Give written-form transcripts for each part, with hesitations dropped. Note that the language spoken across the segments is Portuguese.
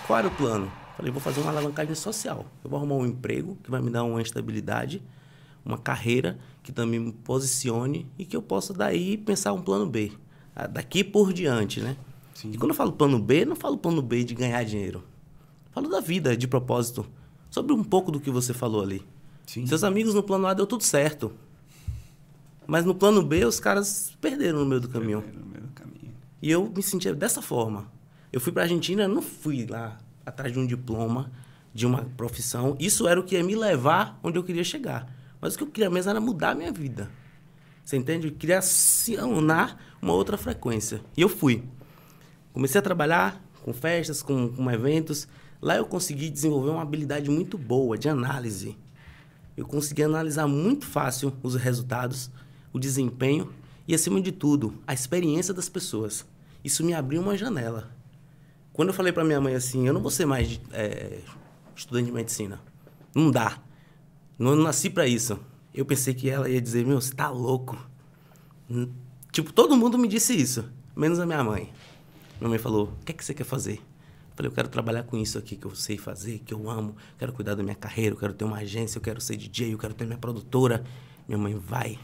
Qual era o plano? Falei, vou fazer uma alavancagem social. Eu vou arrumar um emprego que vai me dar uma estabilidade, uma carreira que também me posicione e que eu possa daí pensar um plano B. Daqui por diante, né? Sim. E quando eu falo plano B, não falo plano B de ganhar dinheiro. Falo da vida, de propósito. Sobre um pouco do que você falou ali. Sim. Seus amigos no plano A deu tudo certo. Mas no plano B, os caras perderam no meio do caminho. Perderam no meio do caminho. E eu me sentia dessa forma. Eu fui para a Argentina, não fui lá atrás de um diploma, de uma profissão. Isso era o que ia me levar onde eu queria chegar. Mas o que eu queria mesmo era mudar a minha vida. Você entende? Eu queria acionar uma outra frequência. E eu fui. Comecei a trabalhar com festas, com eventos. Lá eu consegui desenvolver uma habilidade muito boa de análise. Eu consegui analisar muito fácil os resultados, o desempenho e, acima de tudo, a experiência das pessoas. Isso me abriu uma janela. Quando eu falei para minha mãe assim, eu não vou ser mais estudante de medicina. Não dá. Não nasci para isso. Eu pensei que ela ia dizer, meu, você tá louco. Tipo, todo mundo me disse isso, menos a minha mãe. Minha mãe falou, o que é que você quer fazer? Eu falei, eu quero trabalhar com isso aqui que eu sei fazer, que eu amo. Quero cuidar da minha carreira, eu quero ter uma agência, eu quero ser DJ, eu quero ter minha produtora. Minha mãe, vai.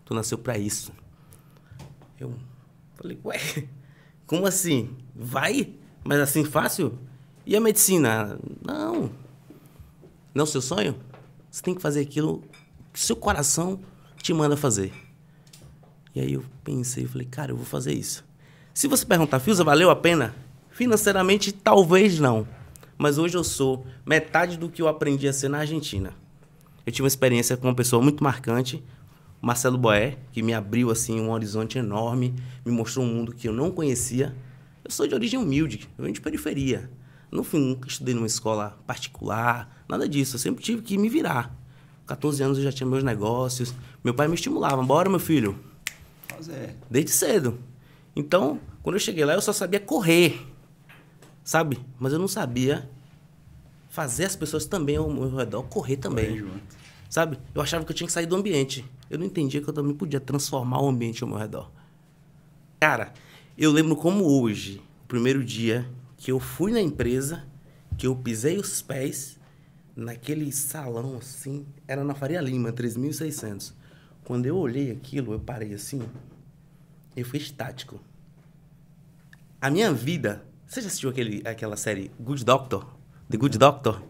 Tu nasceu para isso. Eu falei, ué, como assim? Vai? Mas assim, fácil? E a medicina? Não. Não é o seu sonho? Você tem que fazer aquilo que seu coração te manda fazer. E aí eu pensei, eu falei, cara, eu vou fazer isso. Se você perguntar, Fiuza, valeu a pena? Financeiramente, talvez não. Mas hoje eu sou metade do que eu aprendi a ser na Argentina. Eu tive uma experiência com uma pessoa muito marcante, Marcelo Boé, que me abriu assim um horizonte enorme, me mostrou um mundo que eu não conhecia. Eu sou de origem humilde, eu venho de periferia. Eu nunca estudei numa escola particular, nada disso. Eu sempre tive que me virar. Com 14 anos eu já tinha meus negócios. Meu pai me estimulava. Bora, meu filho. Fazer. Desde cedo. Então, quando eu cheguei lá, eu só sabia correr. Sabe? Mas eu não sabia fazer as pessoas também ao meu redor correr também. Correr junto. Sabe? Eu achava que eu tinha que sair do ambiente. Eu não entendia que eu também podia transformar o ambiente ao meu redor. Cara, eu lembro como hoje, o primeiro dia que eu fui na empresa, que eu pisei os pés naquele salão assim, era na Faria Lima, 3.600. Quando eu olhei aquilo, eu parei assim, eu fui estático. A minha vida... Você já assistiu aquela série Good Doctor? The Good Doctor?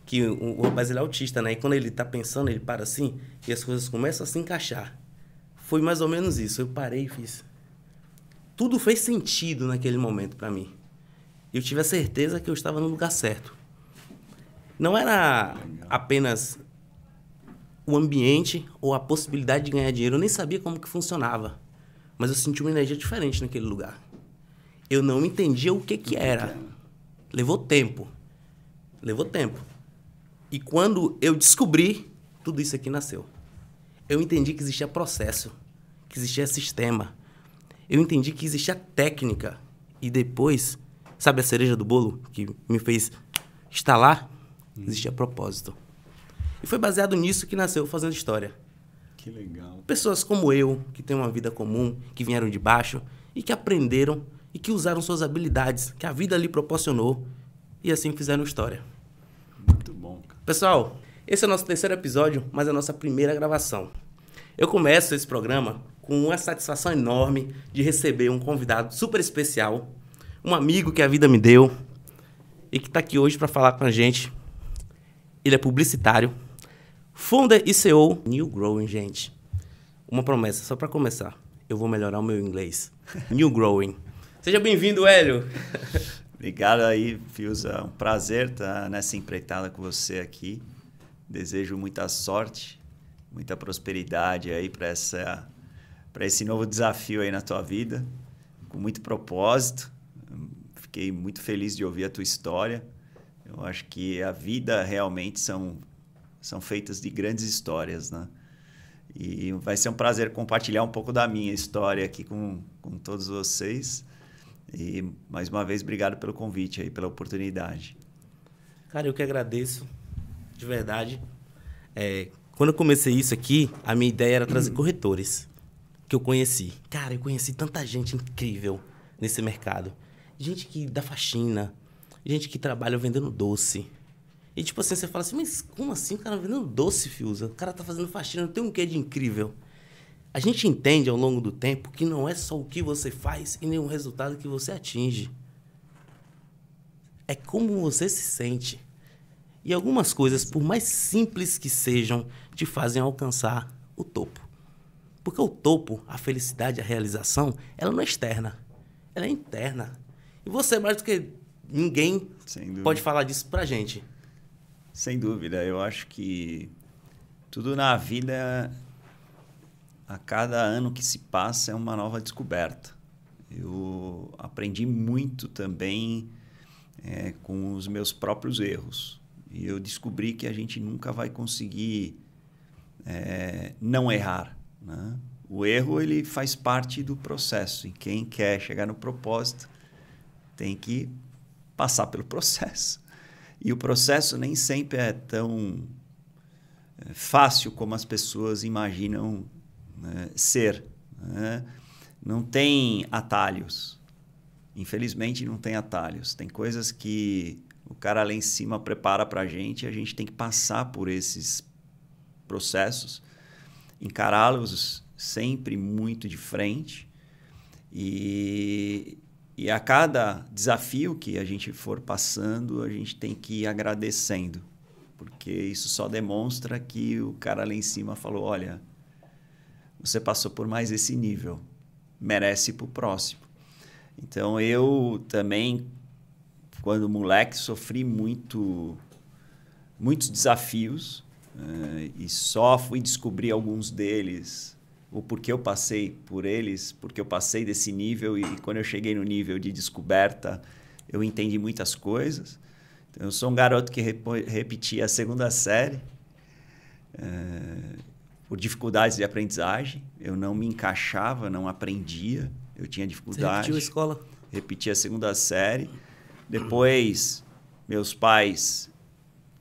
Que o rapaz, ele é autista, né? E quando ele tá pensando, ele para assim, e as coisas começam a se encaixar. Foi mais ou menos isso. Eu parei e fiz... Tudo fez sentido naquele momento para mim. Eu tive a certeza que eu estava no lugar certo. Não era apenas o ambiente ou a possibilidade de ganhar dinheiro. Eu nem sabia como que funcionava. Mas eu senti uma energia diferente naquele lugar. Eu não entendia o que era. Levou tempo. Levou tempo. E quando eu descobri, tudo isso aqui nasceu. Eu entendi que existia processo, que existia sistema. Eu entendi que existia técnica. E depois, sabe a cereja do bolo que me fez estalar? Existia propósito. E foi baseado nisso que nasceu Fazendo História. Que legal. Pessoas como eu, que têm uma vida comum, que vieram de baixo e que aprenderam e que usaram suas habilidades, que a vida lhe proporcionou e assim fizeram história. Muito bom, cara. Pessoal, esse é o nosso terceiro episódio, mas é a nossa primeira gravação. Eu começo esse programa com uma satisfação enorme de receber um convidado super especial, um amigo que a vida me deu e que está aqui hoje para falar com a gente. Ele é publicitário, founder e CEO New Growing, gente. Uma promessa, só para começar. Eu vou melhorar o meu inglês. New Growing. Seja bem-vindo, Hélio. Obrigado aí, Fiuza. É um prazer estar nessa empreitada com você aqui. Desejo muita sorte, muita prosperidade aí para esse novo desafio aí na tua vida, com muito propósito. Fiquei muito feliz de ouvir a tua história. Eu acho que a vida realmente são feitas de grandes histórias, né? E vai ser um prazer compartilhar um pouco da minha história aqui com todos vocês. E, mais uma vez, obrigado pelo convite aí, pela oportunidade. Cara, eu que agradeço, de verdade. Quando eu comecei isso aqui, a minha ideia era trazer corretores que eu conheci. Cara, eu conheci tanta gente incrível nesse mercado. Gente que dá faxina, gente que trabalha vendendo doce. E tipo assim, você fala assim, mas como assim o cara vendendo doce, Fiuza? O cara tá fazendo faxina, não tem um quê de incrível. A gente entende ao longo do tempo que não é só o que você faz e nem o resultado que você atinge. É como você se sente. E algumas coisas, por mais simples que sejam, te fazem alcançar o topo. Porque o topo, a felicidade, a realização, ela não é externa, ela é interna. E você, mais do que ninguém, pode falar disso pra gente. Sem dúvida. Eu acho que tudo na vida, a cada ano que se passa, é uma nova descoberta. Eu aprendi muito também com os meus próprios erros. E eu descobri que a gente nunca vai conseguir não errar, né? O erro, ele faz parte do processo. E quem quer chegar no propósito tem que passar pelo processo. E o processo nem sempre é tão fácil como as pessoas imaginam, né, ser, né? Não tem atalhos. Infelizmente, não tem atalhos. Tem coisas que o cara lá em cima prepara para a gente tem que passar por esses processos, encará-los sempre muito de frente e a cada desafio que a gente for passando, a gente tem que ir agradecendo, porque isso só demonstra que o cara lá em cima falou, olha, você passou por mais esse nível, merece ir para o próximo. Então, eu também, quando moleque, sofri muitos desafios e só fui descobrir alguns deles, o porquê eu passei por eles, porque eu passei desse nível e quando eu cheguei no nível de descoberta, eu entendi muitas coisas. Então, eu sou um garoto que repetia a 2ª série por dificuldades de aprendizagem. Eu não me encaixava, não aprendia, eu tinha dificuldade. Você repetiu a escola? Repeti a 2ª série. Depois, meus pais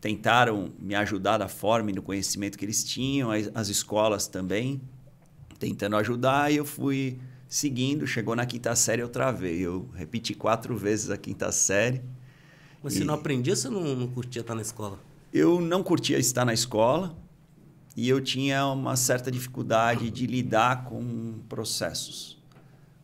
tentaram me ajudar da forma e no conhecimento que eles tinham, as escolas também tentando ajudar, e eu fui seguindo. Chegou na 5ª série, eu travei. Eu repeti 4 vezes a 5ª série. Mas você não aprendia ou você não curtia estar na escola? Eu não curtia estar na escola e eu tinha uma certa dificuldade de lidar com processos.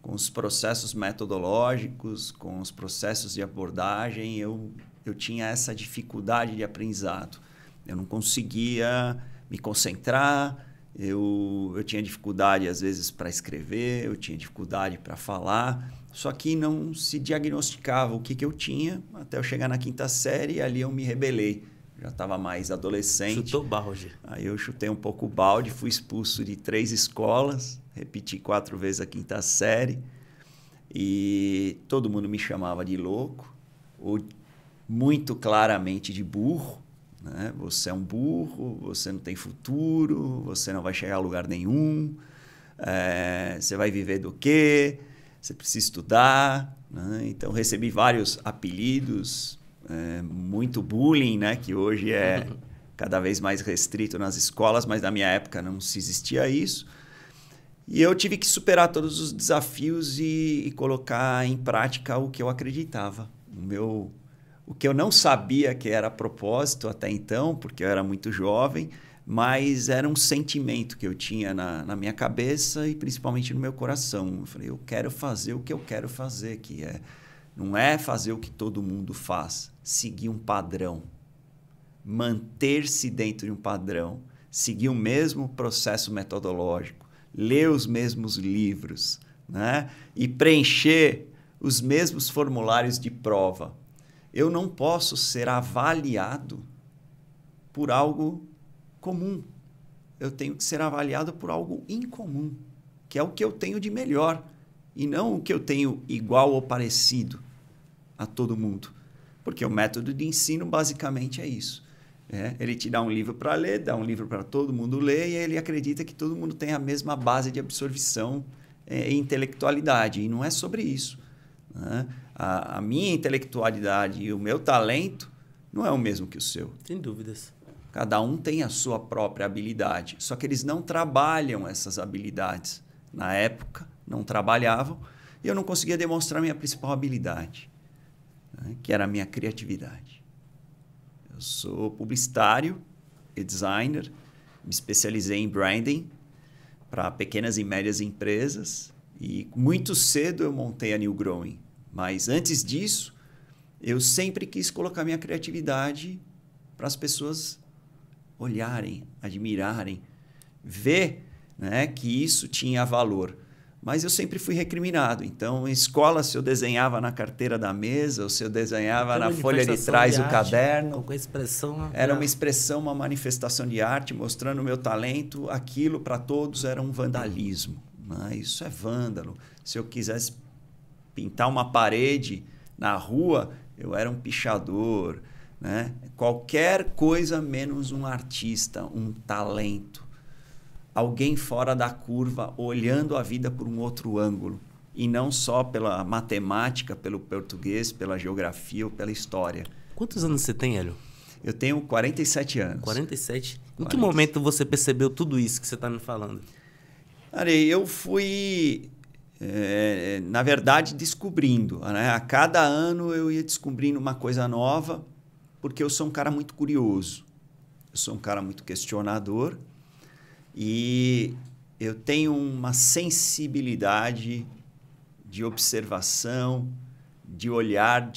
Com os processos metodológicos, com os processos de abordagem, eu tinha essa dificuldade de aprendizado. Eu não conseguia me concentrar, eu tinha dificuldade, às vezes, para escrever, eu tinha dificuldade para falar, só que não se diagnosticava o que eu tinha, até eu chegar na 5ª série, e ali eu me rebelei. Já estava mais adolescente. Chutou o balde. Aí eu chutei um pouco o balde, fui expulso de 3 escolas, repeti 4 vezes a 5ª série e todo mundo me chamava de louco, ou muito claramente de burro, né? Você é um burro, você não tem futuro, você não vai chegar a lugar nenhum, você vai viver do quê? Você precisa estudar, né? Então recebi vários apelidos, muito bullying, né? Que hoje é cada vez mais restrito nas escolas, mas na minha época não se existia isso. E eu tive que superar todos os desafios e colocar em prática o que eu acreditava. O que eu não sabia que era propósito até então, porque eu era muito jovem, mas era um sentimento que eu tinha na minha cabeça e principalmente no meu coração. Eu falei, eu quero fazer o que eu quero fazer, não é fazer o que todo mundo faz, seguir um padrão, manter-se dentro de um padrão, seguir o mesmo processo metodológico, ler os mesmos livros, né? E preencher os mesmos formulários de prova. Eu não posso ser avaliado por algo comum. Eu tenho que ser avaliado por algo incomum, que é o que eu tenho de melhor, e não o que eu tenho igual ou parecido a todo mundo. Porque o método de ensino basicamente é isso. Ele te dá um livro para ler, dá um livro para todo mundo ler, e ele acredita que todo mundo tem a mesma base de absorção e intelectualidade. E não é sobre isso, né? A minha intelectualidade e o meu talento não é o mesmo que o seu. Sem dúvidas. Cada um tem a sua própria habilidade, só que eles não trabalham essas habilidades. Na época, não trabalhavam, e eu não conseguia demonstrar minha principal habilidade. né, que era a minha criatividade. Eu sou publicitário e designer, me especializei em branding para pequenas e médias empresas e muito cedo eu montei a New Growing. Mas antes disso, eu sempre quis colocar minha criatividade para as pessoas olharem, admirarem, ver, né, que isso tinha valor. Mas eu sempre fui recriminado. Então, em escola, se eu desenhava na carteira da mesa, ou se eu desenhava na folha de trás do caderno, com expressão, era uma expressão, uma manifestação de arte, mostrando o meu talento. Aquilo, para todos, era um vandalismo. Né? Isso é vândalo. Se eu quisesse pintar uma parede na rua, eu era um pichador. Né? Qualquer coisa menos um artista, um talento. Alguém fora da curva, olhando a vida por um outro ângulo. E não só pela matemática, pelo português, pela geografia ou pela história. Quantos anos você tem, Hélio? Eu tenho 47 anos. 47? Em que momento você percebeu tudo isso que você está me falando? Cara, eu fui, na verdade, descobrindo. Né? A cada ano eu ia descobrindo uma coisa nova, porque eu sou um cara muito curioso. Eu sou um cara muito questionador. E eu tenho uma sensibilidade de observação, de olhar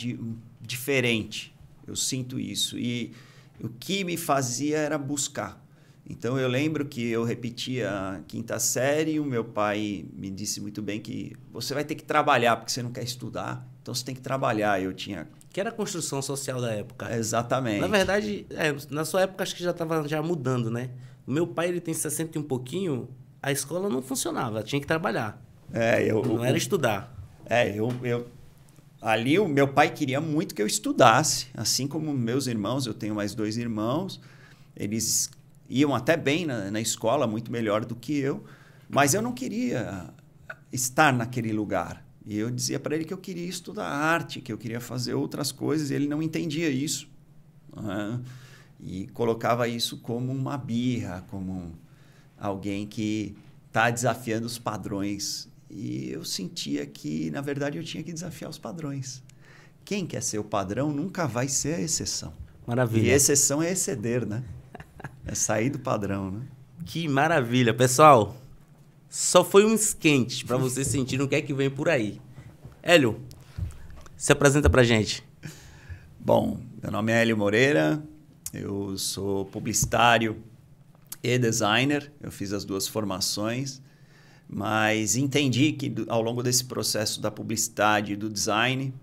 diferente. Eu sinto isso. E o que me fazia era buscar. Então, eu lembro que eu repetia a quinta série e o meu pai me disse muito bem que você vai ter que trabalhar, porque você não quer estudar, então você tem que trabalhar. Eu tinha... Que era a construção social da época. Exatamente. Na verdade, na sua época acho que já estava já mudando, né? O meu pai, ele tem 60 e um pouquinho, a escola não funcionava, tinha que trabalhar. Não era estudar. Ali o meu pai queria muito que eu estudasse, assim como meus irmãos, eu tenho mais 2 irmãos, eles iam até bem na escola, muito melhor do que eu, mas eu não queria estar naquele lugar. E eu dizia para ele que eu queria estudar arte, que eu queria fazer outras coisas, e ele não entendia isso. E colocava isso como uma birra, como alguém que está desafiando os padrões. E eu sentia que, na verdade, eu tinha que desafiar os padrões. Quem quer ser o padrão nunca vai ser a exceção. Maravilha. E exceção é exceder, né? É sair do padrão, né? Que maravilha. Pessoal, só foi um esquente para vocês sentirem o que é que vem por aí. Hélio, se apresenta pra gente. Bom, meu nome é Hélio Moreira, eu sou publicitário e designer, eu fiz as 2 formações, mas entendi que ao longo desse processo da publicidade e do design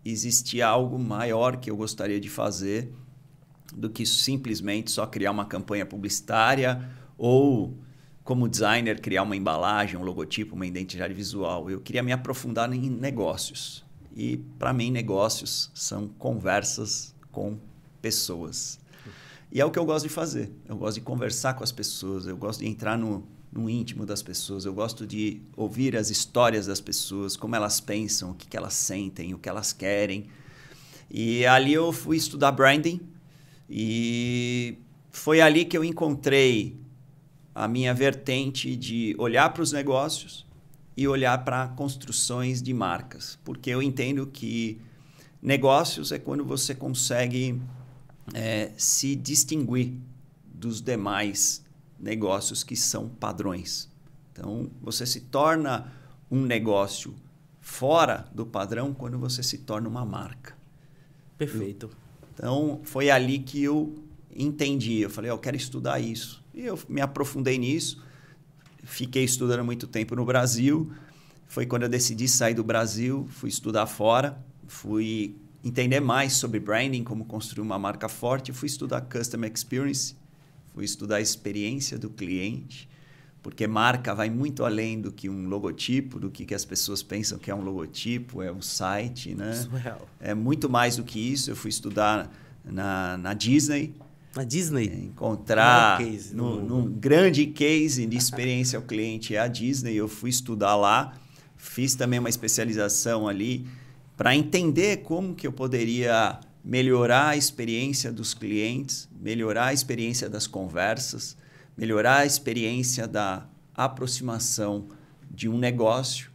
existia algo maior que eu gostaria de fazer do que simplesmente só criar uma campanha publicitária ou, como designer, criar uma embalagem, um logotipo, uma identidade visual. Eu queria me aprofundar em negócios. E, para mim, negócios são conversas com pessoas. E é o que eu gosto de fazer. Eu gosto de conversar com as pessoas, eu gosto de entrar no íntimo das pessoas, eu gosto de ouvir as histórias das pessoas, como elas pensam, o que elas sentem, o que elas querem. E ali eu fui estudar branding e foi ali que eu encontrei a minha vertente de olhar para os negócios e olhar para construções de marcas. Porque eu entendo que negócios é quando você consegue se distinguir dos demais negócios que são padrões. Então, você se torna um negócio fora do padrão quando você se torna uma marca. Perfeito. Então, foi ali que eu entendi. Eu falei, eu quero estudar isso. E eu me aprofundei nisso. Fiquei estudando muito tempo no Brasil. Foi quando eu decidi sair do Brasil, fui estudar fora, fui entender mais sobre branding, como construir uma marca forte, fui estudar Customer Experience, fui estudar a experiência do cliente, porque marca vai muito além do que um logotipo, do que as pessoas pensam que é um logotipo, é um site, né? Surreal. É muito mais do que isso. Eu fui estudar na Disney. Na Disney? Encontrar num grande case de experiência ao cliente é a Disney. Eu fui estudar lá, fiz também uma especialização ali para entender como que eu poderia melhorar a experiência dos clientes, melhorar a experiência das conversas, melhorar a experiência da aproximação de um negócio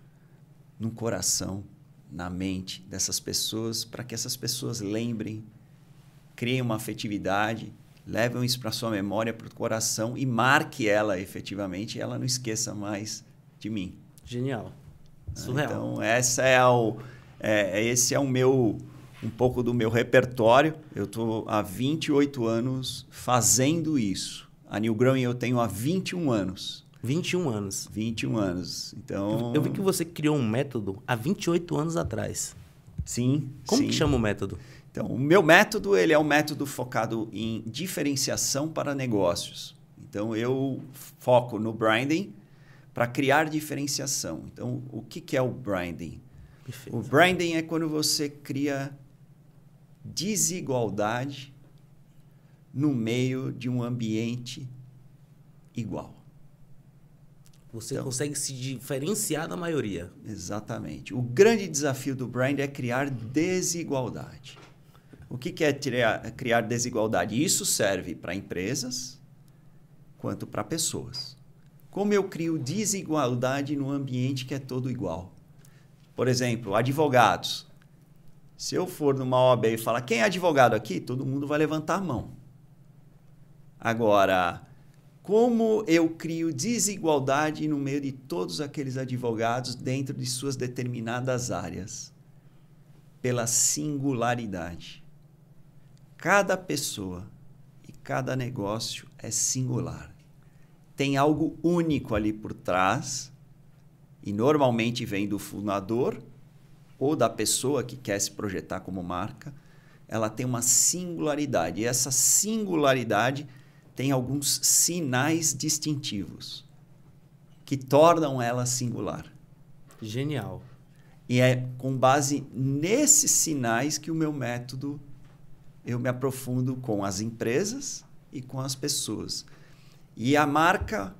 no coração na mente dessas pessoas para que essas pessoas lembrem, criem uma afetividade, levem isso para sua memória, para o coração e marque ela efetivamente e ela não esqueça mais de mim. Genial. Surreal. Então, esse é um pouco do meu repertório. Eu estou há 28 anos fazendo isso. A New Growing eu tenho há 21 anos. 21 anos. 21 anos. Então, eu vi que você criou um método há 28 anos atrás. Sim. Como que chama o método? Então, o meu método ele é um método focado em diferenciação para negócios. Então, eu foco no branding para criar diferenciação. Então, o que é o branding? Perfeito. O branding é quando você cria desigualdade no meio de um ambiente igual. Você consegue se diferenciar da maioria. Exatamente. O grande desafio do brand é criar desigualdade. O que é criar desigualdade? Isso serve para empresas quanto para pessoas. Como eu crio desigualdade no ambiente que é todo igual? Por exemplo, advogados. Se eu for numa OAB e falar quem é advogado aqui, todo mundo vai levantar a mão. Agora, como eu crio desigualdade no meio de todos aqueles advogados dentro de suas determinadas áreas? Pela singularidade. Cada pessoa e cada negócio é singular. Tem algo único ali por trás e normalmente vem do fundador ou da pessoa que quer se projetar como marca. Ela tem uma singularidade e essa singularidade tem alguns sinais distintivos que tornam ela singular. Genial. E é com base nesses sinais que o meu método eu me aprofundo com as empresas e com as pessoas. E a marca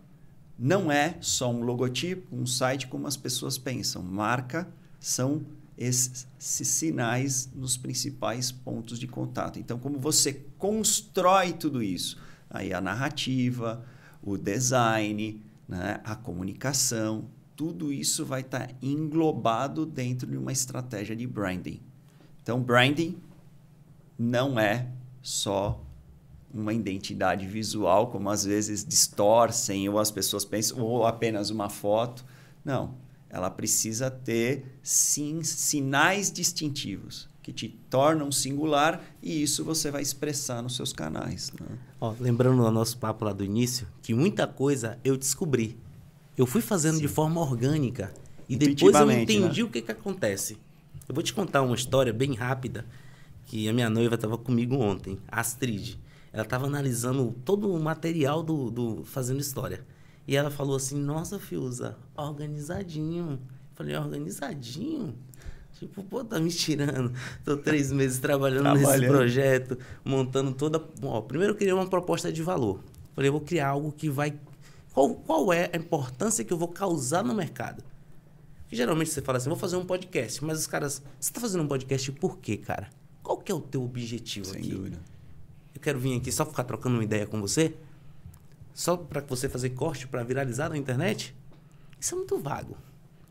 não é só um logotipo, um site como as pessoas pensam. Marca são esses sinais nos principais pontos de contato. Então, como você constrói tudo isso? Aí a narrativa, o design, né, a comunicação, tudo isso vai estar englobado dentro de uma estratégia de branding. Então, branding não é só uma identidade visual, como às vezes distorcem ou as pessoas pensam, ou apenas uma foto. Não, ela precisa ter sinais distintivos que te tornam singular e isso você vai expressar nos seus canais. Né? Lembrando do nosso papo lá do início, que muita coisa eu descobri. Eu fui fazendo de forma orgânica e depois eu entendi, né, o que acontece. Eu vou te contar uma história bem rápida que a minha noiva estava comigo ontem, a Astrid. Ela estava analisando todo o material do Fazendo História. E ela falou assim, nossa, Fiuza, organizadinho. Eu falei, organizadinho? Tipo, pô, tá me tirando. Tô 3 meses trabalhando nesse projeto, montando toda... primeiro eu queria uma proposta de valor. Falei, eu vou criar algo que vai... Qual é a importância que eu vou causar no mercado? Porque geralmente você fala assim, vou fazer um podcast. Mas os caras, você tá fazendo um podcast por quê, cara? Qual que é o teu objetivo aqui? Sem dúvida. Eu quero vir aqui só ficar trocando uma ideia com você? Só para você fazer corte para viralizar na internet? Isso é muito vago.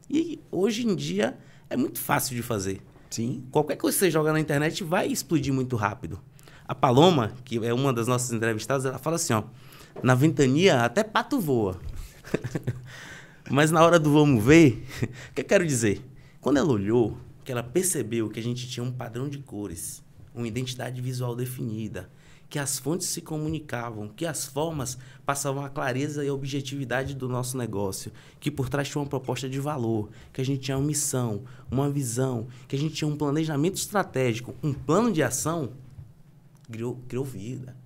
E hoje em dia é muito fácil de fazer. Sim. Qualquer coisa que você joga na internet vai explodir muito rápido. A Paloma, que é uma das nossas entrevistadas, ela fala assim, na ventania até pato voa. Mas na hora do vamos ver, o que eu quero dizer? Quando ela olhou, que ela percebeu que a gente tinha um padrão de cores, uma identidade visual definida, que as fontes se comunicavam, que as formas passavam a clareza e a objetividade do nosso negócio, que por trás tinha uma proposta de valor, que a gente tinha uma missão, uma visão, que a gente tinha um planejamento estratégico, um plano de ação, criou vida,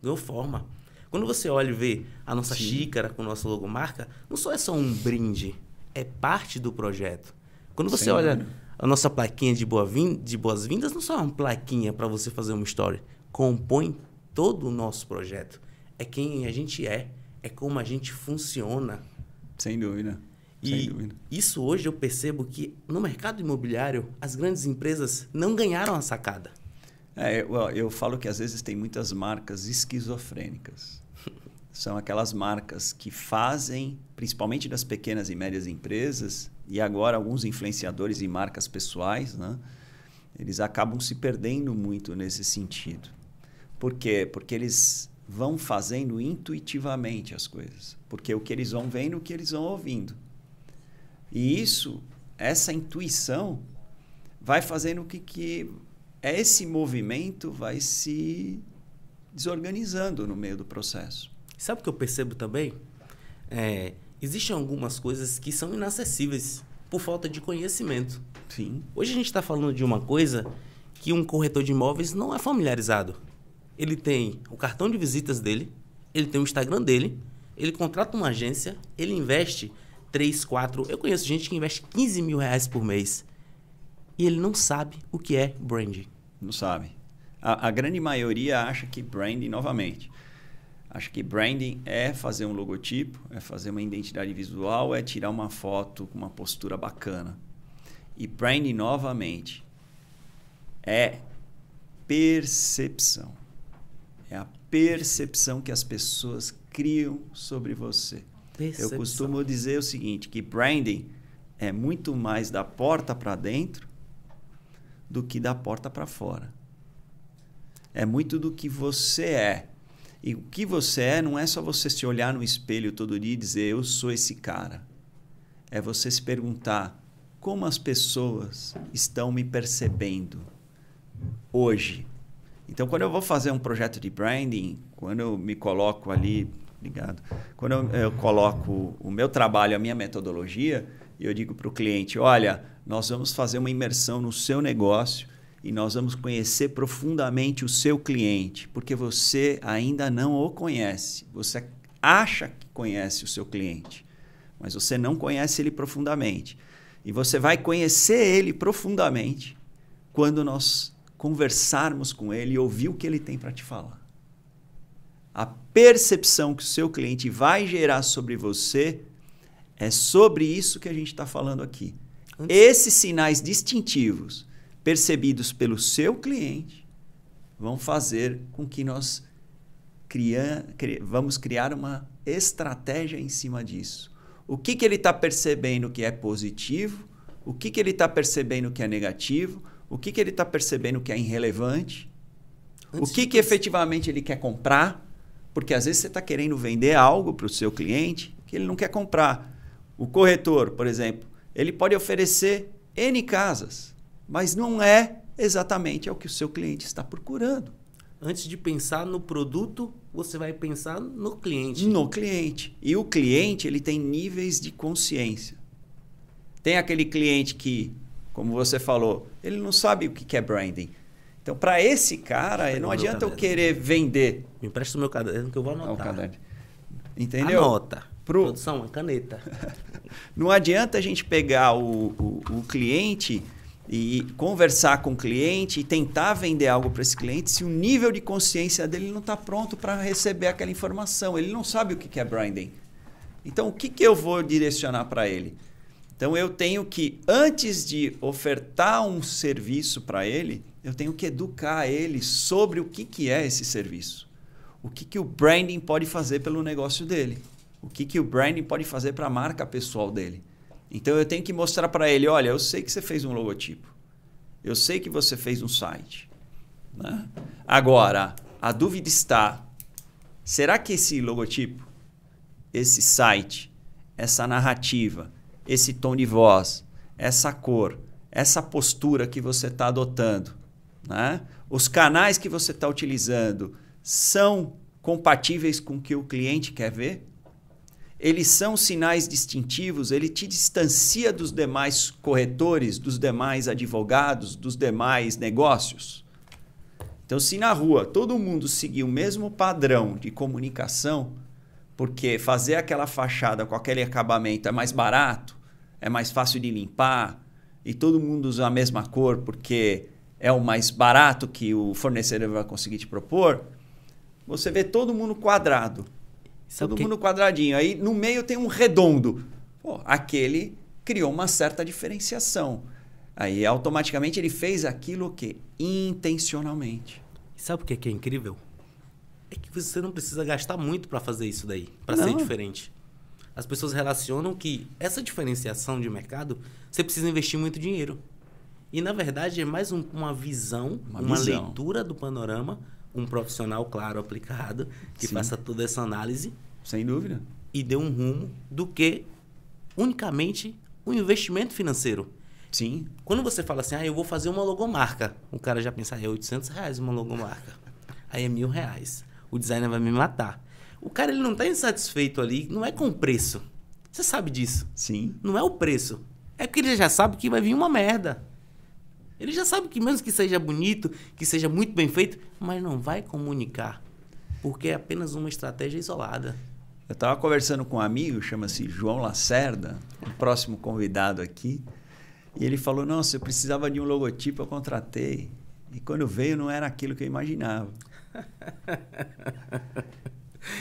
ganhou forma. Quando você olha e vê a nossa xícara com o nosso logomarca, não só é só um brinde, é parte do projeto. Quando você olha a nossa plaquinha de boas-vindas, não só é uma plaquinha para você fazer uma story. Compõe todo o nosso projeto. É quem a gente é como a gente funciona. Sem dúvida. E isso hoje eu percebo que no mercado imobiliário as grandes empresas não ganharam a sacada. Eu falo que às vezes tem muitas marcas esquizofrênicas. São aquelas marcas que fazem, principalmente das pequenas e médias empresas, e agora alguns influenciadores e marcas pessoais, né? Eles acabam se perdendo muito nesse sentido. Por quê? Porque eles vão fazendo intuitivamente as coisas. Porque o que eles vão vendo, o que eles vão ouvindo. E essa intuição vai fazendo que esse movimento vai se desorganizando no meio do processo. Sabe o que eu percebo também? Existem algumas coisas que são inacessíveis por falta de conhecimento. Sim. Hoje a gente está falando de uma coisa que um corretor de imóveis não é familiarizado. Ele tem o cartão de visitas dele, ele tem o Instagram dele, ele contrata uma agência, ele investe 3, 4... Eu conheço gente que investe 15 mil reais por mês e ele não sabe o que é branding. Não sabe. A grande maioria acha que branding, novamente, acha que branding é fazer um logotipo, é fazer uma identidade visual, é tirar uma foto com uma postura bacana. E branding, novamente, é percepção. É a percepção que as pessoas criam sobre você. Percepção. Eu costumo dizer o seguinte, que branding é muito mais da porta para dentro do que da porta para fora. É muito do que você é. E o que você é não é só você se olhar no espelho todo dia e dizer eu sou esse cara. É você se perguntar como as pessoas estão me percebendo hoje. Então, quando eu vou fazer um projeto de branding, quando eu me coloco ali, quando eu coloco o meu trabalho, a minha metodologia, eu digo para o cliente, olha, nós vamos fazer uma imersão no seu negócio e nós vamos conhecer profundamente o seu cliente, porque você ainda não o conhece. Você acha que conhece o seu cliente, mas você não conhece ele profundamente. E você vai conhecer ele profundamente quando nós conversarmos com ele e ouvir o que ele tem para te falar. A percepção que o seu cliente vai gerar sobre você é sobre isso que a gente está falando aqui. Esses sinais distintivos percebidos pelo seu cliente vão fazer com que nós vamos criar uma estratégia em cima disso. O que ele está percebendo que é positivo, o que ele está percebendo que é negativo, o que ele está percebendo que é irrelevante, o que efetivamente ele quer comprar, porque às vezes você está querendo vender algo para o seu cliente que ele não quer comprar. O corretor, por exemplo, ele pode oferecer N casas, mas não é exatamente o que o seu cliente está procurando. Antes de pensar no produto, você vai pensar no cliente. No cliente. E o cliente, ele tem níveis de consciência. Tem aquele cliente que, como você falou, ele não sabe o que é branding. Então, para esse cara, não adianta eu querer vender. Me empresta o meu caderno que eu vou anotar. Entendeu? Anota. Produção, caneta. Não adianta a gente pegar o cliente e conversar com o cliente e tentar vender algo para esse cliente se o nível de consciência dele não está pronto para receber aquela informação. Ele não sabe o que é branding. Então, o que eu vou direcionar para ele? Então, eu tenho que, antes de ofertar um serviço para ele, eu tenho que educar ele sobre o que é esse serviço. O que o branding pode fazer pelo negócio dele. O que o branding pode fazer para a marca pessoal dele. Então, eu tenho que mostrar para ele, olha, eu sei que você fez um logotipo. Eu sei que você fez um site. Né? Agora, a dúvida está, será que esse logotipo, esse site, essa narrativa, esse tom de voz, essa cor, essa postura que você está adotando, né? Os canais que você está utilizando são compatíveis com o que o cliente quer ver? Eles são sinais distintivos, ele te distancia dos demais corretores, dos demais advogados, dos demais negócios. Então, se na rua todo mundo seguir o mesmo padrão de comunicação, porque fazer aquela fachada com aquele acabamento é mais barato, é mais fácil de limpar, e todo mundo usa a mesma cor porque é o mais barato que o fornecedor vai conseguir te propor, você vê todo mundo quadrado. Todo mundo quadradinho. Aí no meio tem um redondo. Pô, aquele criou uma certa diferenciação. Aí automaticamente ele fez aquilo o quê? Intencionalmente. Sabe o que é incrível? É que você não precisa gastar muito para fazer isso daí, para ser diferente. As pessoas relacionam que essa diferenciação de mercado, você precisa investir muito dinheiro. E, na verdade, é mais uma visão, uma leitura do panorama, um profissional, claro, aplicado, que faça toda essa análise. Sem dúvida. E dê um rumo do que unicamente um investimento financeiro. Sim. Quando você fala assim, eu vou fazer uma logomarca, o cara já pensa, é R$800 uma logomarca. Aí é R$1.000. O designer vai me matar. O cara ele não está insatisfeito ali, não é com o preço. Você sabe disso. Sim. Não é o preço. É porque ele já sabe que vai vir uma merda. Ele já sabe que mesmo que seja bonito, que seja muito bem feito, mas não vai comunicar. Porque é apenas uma estratégia isolada. Eu estava conversando com um amigo, chama-se João Lacerda, o próximo convidado aqui. E ele falou, nossa, eu precisava de um logotipo, eu contratei. E quando veio, não era aquilo que eu imaginava.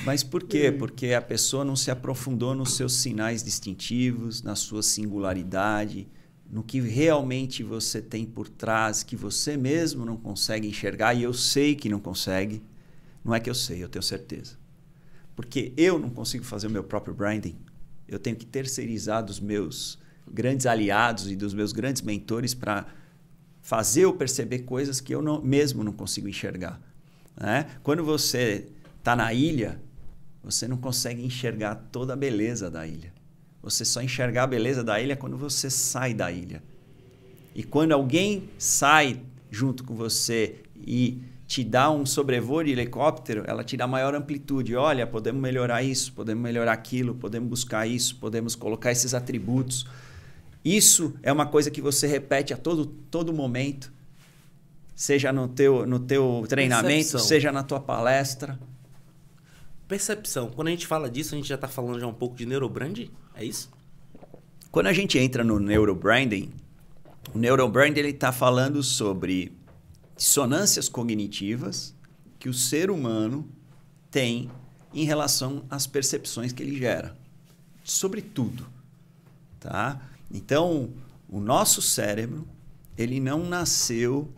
Mas por quê? Porque a pessoa não se aprofundou nos seus sinais distintivos, na sua singularidade, no que realmente você tem por trás, que você mesmo não consegue enxergar, e eu sei que não consegue. Não é que eu sei, eu tenho certeza. Porque eu não consigo fazer o meu próprio branding. Eu tenho que terceirizar dos meus grandes aliados e dos meus grandes mentores para fazer eu perceber coisas que eu mesmo não consigo enxergar. Né? Quando você está na ilha, você não consegue enxergar toda a beleza da ilha. Você só enxergar a beleza da ilha quando você sai da ilha. E quando alguém sai junto com você e te dá um sobrevoo de helicóptero, ela te dá maior amplitude. Olha, podemos melhorar isso, podemos melhorar aquilo, podemos buscar isso, podemos colocar esses atributos. Isso é uma coisa que você repete a todo momento, seja no teu treinamento, Percepção. seja na tua palestra. Percepção. Quando a gente fala disso, a gente já está falando já um pouco de neurobranding? É isso? Quando a gente entra no neurobranding, o neurobranding está falando sobre dissonâncias cognitivas que o ser humano tem em relação às percepções que ele gera. Sobre tudo. Tá? Então, o nosso cérebro, ele não nasceu,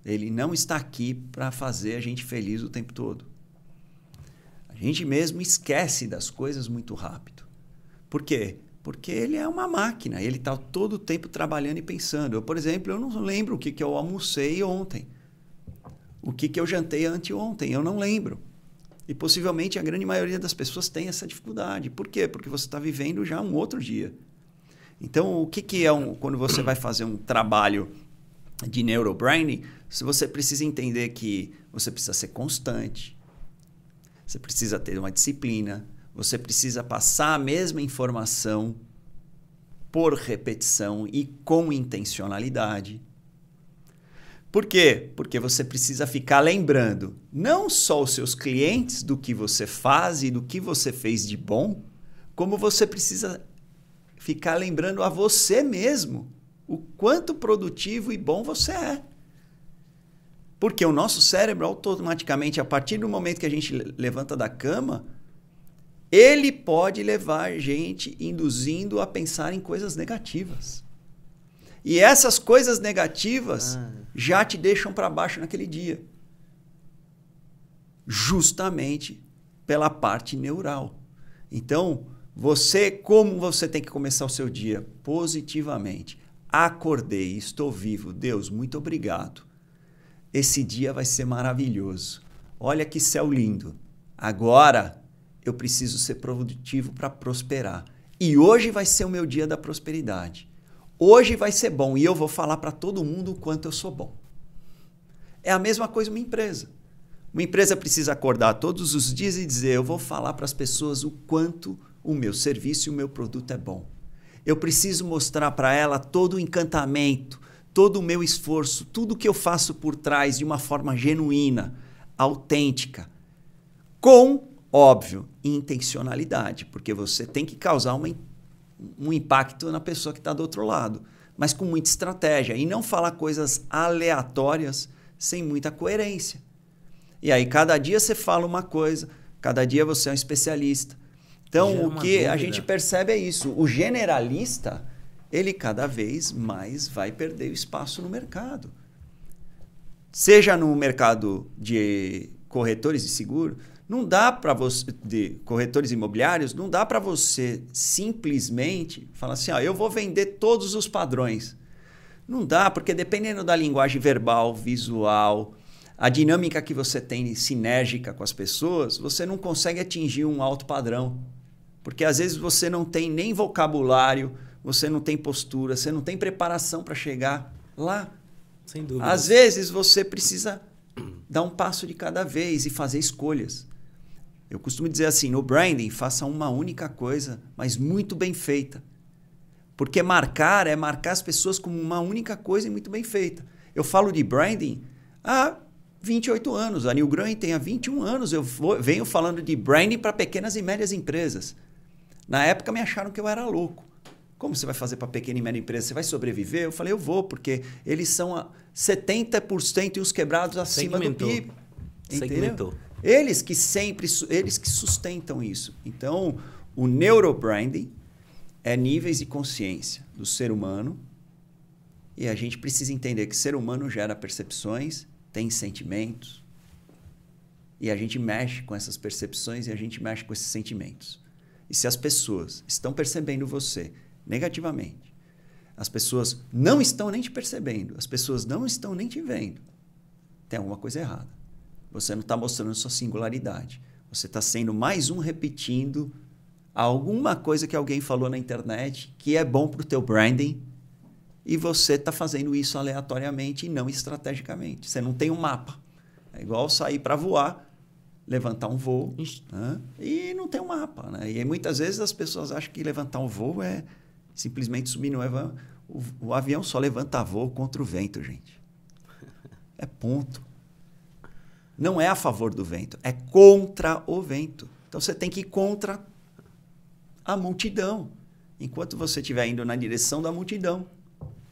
ele não está aqui para fazer a gente feliz o tempo todo. A gente mesmo esquece das coisas muito rápido. Por quê? Porque ele é uma máquina, ele está todo o tempo trabalhando e pensando. Eu, por exemplo, eu não lembro o que eu almocei ontem. O que eu jantei anteontem, eu não lembro. E possivelmente a grande maioria das pessoas tem essa dificuldade. Por quê? Porque você está vivendo já um outro dia. Então, o que é quando você vai fazer um trabalho de neurobranding? Você precisa entender que você precisa ser constante, você precisa ter uma disciplina, você precisa passar a mesma informação por repetição e com intencionalidade. Por quê? Porque você precisa ficar lembrando não só os seus clientes do que você faz e do que você fez de bom, como você precisa ficar lembrando a você mesmo o quanto produtivo e bom você é. Porque o nosso cérebro, automaticamente, a partir do momento que a gente levanta da cama, ele pode levar a gente induzindo a pensar em coisas negativas. E essas coisas negativas já te deixam para baixo naquele dia. Justamente pela parte neural. Então, como você tem que começar o seu dia? Positivamente. Acordei, estou vivo. Deus, muito obrigado. Esse dia vai ser maravilhoso. Olha que céu lindo. Agora eu preciso ser produtivo para prosperar. E hoje vai ser o meu dia da prosperidade. Hoje vai ser bom e eu vou falar para todo mundo o quanto eu sou bom. É a mesma coisa uma empresa. Uma empresa precisa acordar todos os dias e dizer, eu vou falar para as pessoas o quanto o meu serviço e o meu produto é bom. Eu preciso mostrar para ela todo o encantamento, todo o meu esforço, tudo que eu faço por trás de uma forma genuína, autêntica, com, óbvio, intencionalidade, porque você tem que causar um impacto na pessoa que está do outro lado, mas com muita estratégia e não falar coisas aleatórias sem muita coerência. E aí, cada dia você fala uma coisa, cada dia você é um especialista. Então, o que a gente percebe é isso. O generalista, ele cada vez mais vai perder o espaço no mercado. Seja no mercado de corretores de seguro, Não dá para você, de corretores imobiliários, não dá para você simplesmente falar assim, eu vou vender todos os padrões. Não dá, porque dependendo da linguagem verbal, visual, a dinâmica que você tem sinérgica com as pessoas, você não consegue atingir um alto padrão. Porque às vezes você não tem nem vocabulário, você não tem postura, você não tem preparação para chegar lá. Sem dúvida. Às vezes você precisa dar um passo de cada vez e fazer escolhas. Eu costumo dizer assim, no branding, faça uma única coisa, mas muito bem feita. Porque marcar é marcar as pessoas como uma única coisa e muito bem feita. Eu falo de branding há 28 anos. A New Growing tem há 21 anos. Eu venho falando de branding para pequenas e médias empresas. Na época me acharam que eu era louco. Como você vai fazer para pequena e média empresa? Você vai sobreviver? Eu falei, eu vou, porque eles são 70% e os quebrados acima do PIB. Segmentou. Eles que sustentam isso. Então, o neurobranding é níveis de consciência do ser humano e a gente precisa entender que o ser humano gera percepções, tem sentimentos e a gente mexe com essas percepções e a gente mexe com esses sentimentos. E se as pessoas estão percebendo você negativamente, as pessoas não estão nem te percebendo, as pessoas não estão nem te vendo, tem alguma coisa errada. Você não está mostrando sua singularidade. Você está sendo mais um repetindo alguma coisa que alguém falou na internet que é bom para o teu branding e você está fazendo isso aleatoriamente e não estrategicamente. Você não tem um mapa. É igual sair para voar, levantar um voo, né? E não tem um mapa. Né? E muitas vezes as pessoas acham que levantar um voo é simplesmente subir no avião. O avião só levanta voo contra o vento, gente. É ponto. Não é a favor do vento, é contra o vento. Então você tem que ir contra a multidão. Enquanto você estiver indo na direção da multidão,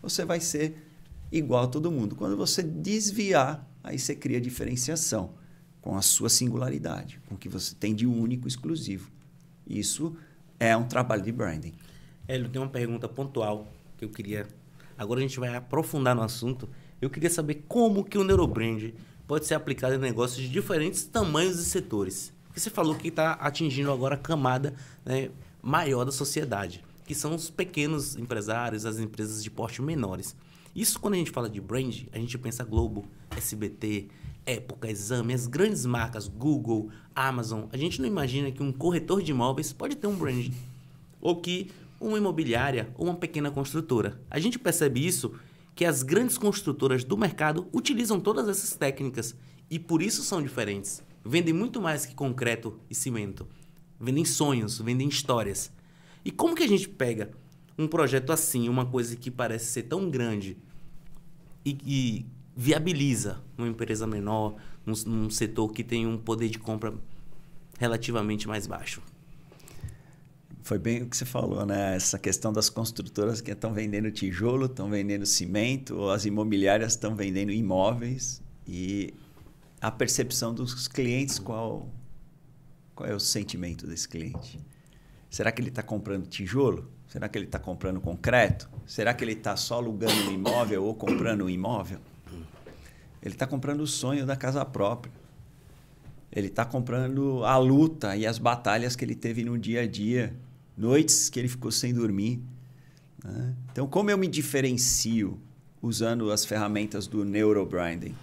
você vai ser igual a todo mundo. Quando você desviar, aí você cria diferenciação com a sua singularidade, com o que você tem de único, exclusivo. Isso é um trabalho de branding. Hélio, tem uma pergunta pontual que eu queria... Agora a gente vai aprofundar no assunto. Eu queria saber como que o neurobrand pode ser aplicado em negócios de diferentes tamanhos e setores. Porque você falou que está atingindo agora a camada, né, maior da sociedade, que são os pequenos empresários, as empresas de porte menores. Isso, quando a gente fala de brand, a gente pensa Globo, SBT, Época, Exame, as grandes marcas, Google, Amazon. A gente não imagina que um corretor de imóveis pode ter um brand. Ou que uma imobiliária ou uma pequena construtora. A gente percebe isso que as grandes construtoras do mercado utilizam todas essas técnicas e por isso são diferentes. Vendem muito mais que concreto e cimento. Vendem sonhos, vendem histórias. E como que a gente pega um projeto assim, uma coisa que parece ser tão grande e viabiliza uma empresa menor, num setor que tem um poder de compra relativamente mais baixo? Foi bem o que você falou, né? Essa questão das construtoras que estão vendendo tijolo, estão vendendo cimento, ou as imobiliárias estão vendendo imóveis. E a percepção dos clientes, qual é o sentimento desse cliente? Será que ele está comprando tijolo? Será que ele está comprando concreto? Será que ele está só alugando um imóvel ou comprando um imóvel? Ele está comprando o sonho da casa própria. Ele está comprando a luta e as batalhas que ele teve no dia a dia. Noites que ele ficou sem dormir. Né? Então, como eu me diferencio usando as ferramentas do neurobranding?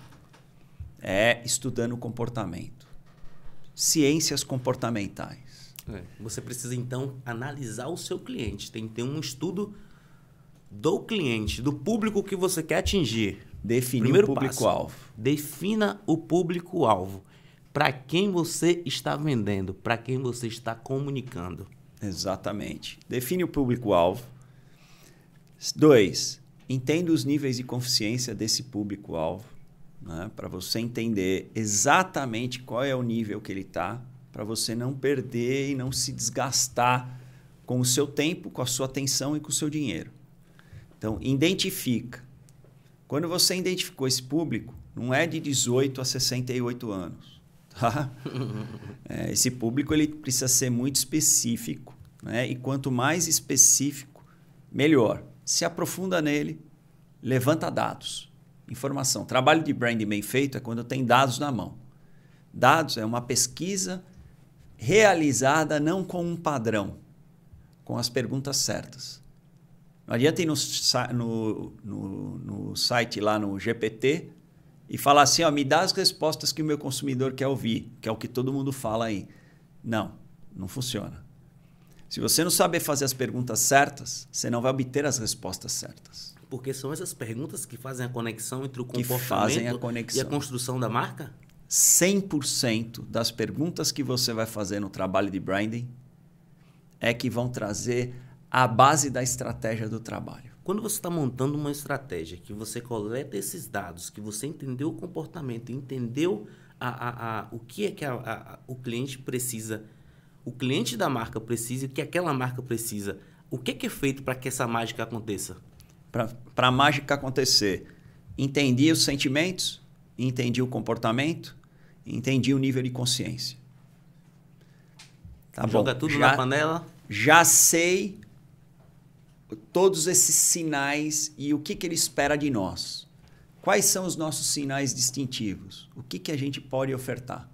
É estudando o comportamento. Ciências comportamentais. Você precisa, então, analisar o seu cliente. Tem que ter um estudo do cliente, do público que você quer atingir. Definir o público-alvo. Defina o público-alvo. Para quem você está vendendo, para quem você está comunicando. Exatamente. Define o público-alvo. 2. Entenda os níveis de consciência desse público-alvo, né? Para você entender exatamente qual é o nível que ele está, para você não perder e não se desgastar com o seu tempo, com a sua atenção e com o seu dinheiro. Então, identifica. Quando você identificou esse público, não é de 18 a 68 anos. Tá? Esse público ele precisa ser muito específico, né? E quanto mais específico, melhor. Se aprofunda nele, levanta dados, informação. Trabalho de branding bem feito é quando tem dados na mão. Dados é uma pesquisa realizada não com um padrão, com as perguntas certas. Não adianta ir no site lá no GPT e falar assim, ó, me dá as respostas que o meu consumidor quer ouvir, que é o que todo mundo fala aí. Não funciona. Se você não saber fazer as perguntas certas, você não vai obter as respostas certas. Porque são essas perguntas que fazem a conexão entre o comportamento e a construção da marca? 100% das perguntas que você vai fazer no trabalho de branding é que vão trazer a base da estratégia do trabalho. Quando você está montando uma estratégia, que você coleta esses dados, que você entendeu o comportamento, entendeu o que é que o cliente precisa, o cliente da marca precisa e o que aquela marca precisa, o que é feito para que essa mágica aconteça? Para a mágica acontecer, entendi os sentimentos, entendi o comportamento, entendi o nível de consciência. Tá Joga bom. tudo na panela? Já sei todos esses sinais e o que ele espera de nós. Quais são os nossos sinais distintivos? O que a gente pode ofertar?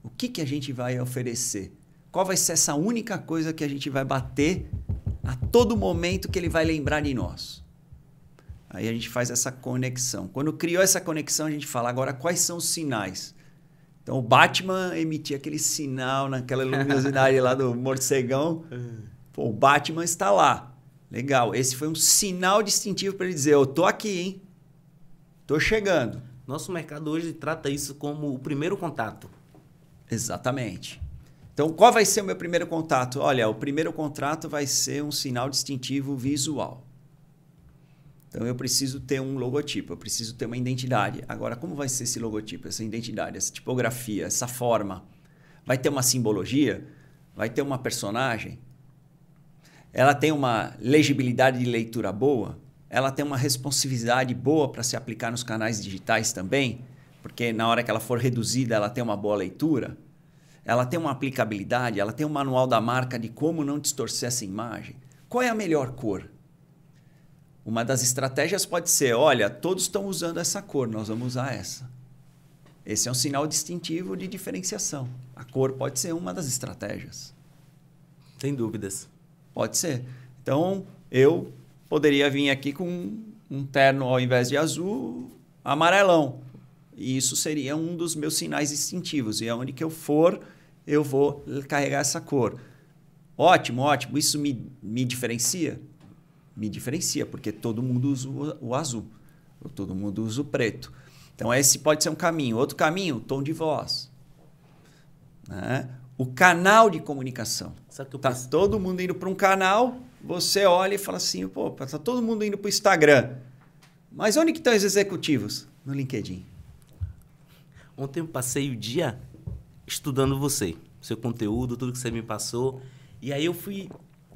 O que a gente vai oferecer? Qual vai ser essa única coisa que a gente vai bater a todo momento que ele vai lembrar de nós? Aí a gente faz essa conexão. Quando criou essa conexão, a gente fala, agora quais são os sinais? Então o Batman emitia aquele sinal naquela luminosidade lá do morcegão. Pô, o Batman está lá. Legal. Esse foi um sinal distintivo para ele dizer, eu tô aqui, hein? Tô chegando. Nosso mercado hoje trata isso como o primeiro contato. Exatamente. Então, qual vai ser o meu primeiro contato? Olha, o primeiro contato vai ser um sinal distintivo visual. Então, eu preciso ter um logotipo, eu preciso ter uma identidade. Agora, como vai ser esse logotipo, essa identidade, essa tipografia, essa forma? Vai ter uma simbologia? Vai ter uma personagem? Ela tem uma legibilidade de leitura boa? Ela tem uma responsividade boa para se aplicar nos canais digitais também? Porque na hora que ela for reduzida, ela tem uma boa leitura? Ela tem uma aplicabilidade? Ela tem um manual da marca de como não distorcer essa imagem? Qual é a melhor cor? Uma das estratégias pode ser, olha, todos estão usando essa cor, nós vamos usar essa. Esse é um sinal distintivo de diferenciação. A cor pode ser uma das estratégias. Sem dúvidas. Pode ser. Então, eu poderia vir aqui com um terno, ao invés de azul, amarelão. E isso seria um dos meus sinais distintivos. E aonde que eu for, eu vou carregar essa cor. Ótimo, ótimo. Isso me diferencia? Me diferencia, porque todo mundo usa o azul. Ou todo mundo usa o preto. Então, esse pode ser um caminho. Outro caminho, tom de voz. Né? O canal de comunicação. Está todo mundo indo para um canal, você olha e fala assim, pô, está todo mundo indo para o Instagram. Mas onde que estão os executivos? No LinkedIn. Ontem eu passei o dia estudando você, seu conteúdo, tudo que você me passou. E aí eu fui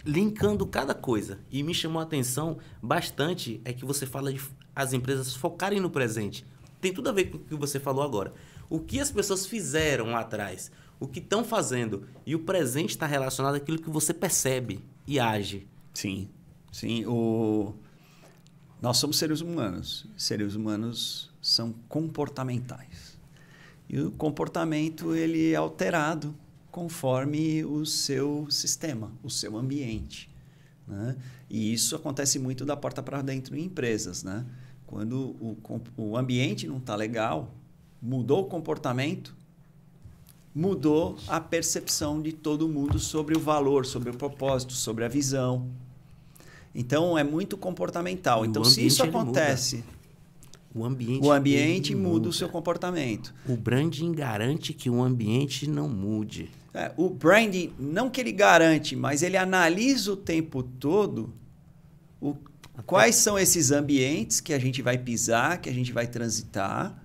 linkando cada coisa. E me chamou a atenção bastante é que você fala de as empresas focarem no presente. Tem tudo a ver com o que você falou agora. O que as pessoas fizeram lá atrás, o que estão fazendo. E o presente está relacionado àquilo que você percebe e age. Sim, sim. Nós somos seres humanos. Seres humanos são comportamentais. E o comportamento ele é alterado conforme o seu sistema, o seu ambiente. Né? E isso acontece muito da porta para dentro em empresas. Né? Quando o ambiente não está legal, mudou o comportamento, mudou a percepção de todo mundo sobre o valor, sobre o propósito, sobre a visão. Então, é muito comportamental. Então, se isso acontece, o ambiente muda o seu comportamento. O branding garante que o ambiente não mude. O branding, não que ele garante, mas ele analisa o tempo todo quais são esses ambientes que a gente vai pisar, que a gente vai transitar,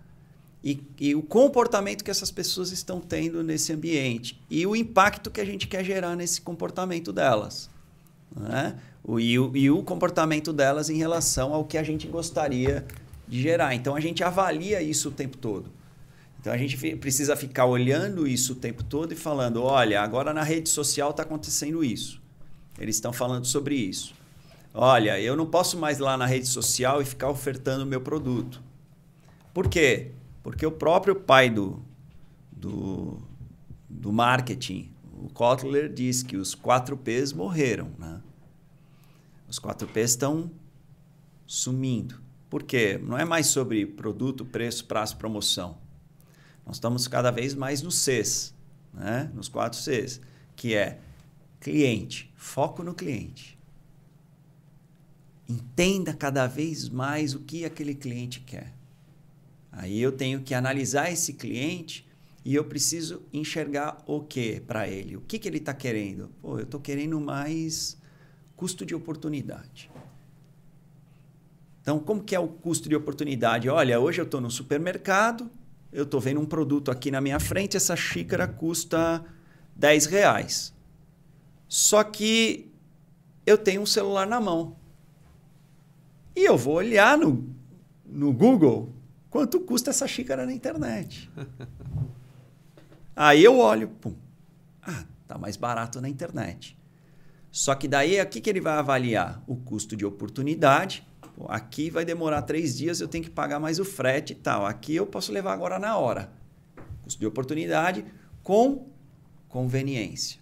e o comportamento que essas pessoas estão tendo nesse ambiente e o impacto que a gente quer gerar nesse comportamento delas. Né? E o comportamento delas em relação ao que a gente gostaria de gerar. Então, a gente avalia isso o tempo todo. Então, a gente precisa ficar olhando isso o tempo todo e falando, olha, agora na rede social está acontecendo isso. Eles estão falando sobre isso. Olha, eu não posso mais ir lá na rede social e ficar ofertando o meu produto. Por quê? Porque o próprio pai do marketing. O Kotler diz que os 4Ps morreram, né? Os 4Ps estão sumindo. Por quê? Não é mais sobre produto, preço, prazo, promoção. Nós estamos cada vez mais nos Cs, né? Nos 4 Cs, que é cliente, foco no cliente. Entenda cada vez mais o que aquele cliente quer. Aí eu tenho que analisar esse cliente e eu preciso enxergar o que para ele. O que ele está querendo? Pô, eu estou querendo mais custo de oportunidade. Então, como que é o custo de oportunidade? Olha, hoje eu estou no supermercado, eu estou vendo um produto aqui na minha frente, essa xícara custa R$10. Só que eu tenho um celular na mão. E eu vou olhar no Google quanto custa essa xícara na internet. Aí eu olho, pum, tá mais barato na internet. Só que daí, o que ele vai avaliar? O custo de oportunidade. Pô, aqui vai demorar 3 dias, eu tenho que pagar mais o frete e tal. Aqui eu posso levar agora na hora. Custo de oportunidade com conveniência.